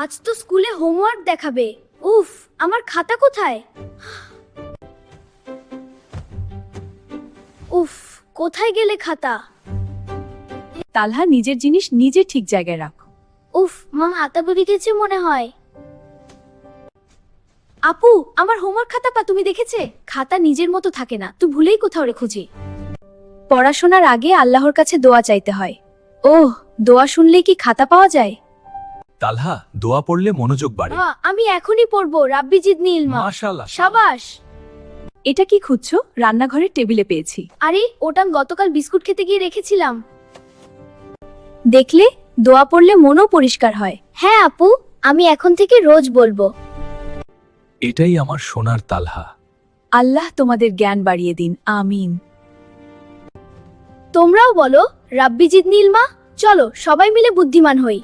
আজ তো স্কুলে হোমওয়ার্ক দেখাবে। উফ, আমার খাতা কোথায়? উফ, কোথায় গেলে খাতা? তালহা, নিজের জিনিস নিজে ঠিক জায়গায় রাখ। উফ, মা হাতা বেরিয়ে গেছে মনে হয়। আপু, আমার হোমওয়ার্ক খাতাটা তুমি দেখেছে? খাতা নিজের মতো থাকে না, তুই ভুলেই কোথাও রেখেছি। পড়াশোনার আগে আল্লাহর কাছে দোয়া চাইতে হয়। ওহ, দোয়া শুনলেই কি খাতা পাওয়া যায়? তালহা, দোয়া পড়লে মনোযোগ বাড়ে। আমি এখনই পড়বো। রাব্বি জিদনি ইলমা। মাশাআল্লাহ। সাবাস। এটা কি খুঁজছো? রান্নাঘরের টেবিলে পেয়েছি। আরে, ওটা আমি গতকাল বিস্কুট খেতে গিয়ে রেখেছিলাম। দেখলে, দোয়া পড়লে মনও পরিষ্কার হয়। হ্যাঁ আপু, আমি এখন থেকে রোজ বলবো। এটাই আমার সোনার তালহা। আল্লাহ তোমাদের জ্ঞান বাড়িয়ে দিন, আমিন। তোমরাও বলো, রাব্বি জিদনি ইলমা। চলো সবাই মিলে বুদ্ধিমান হই।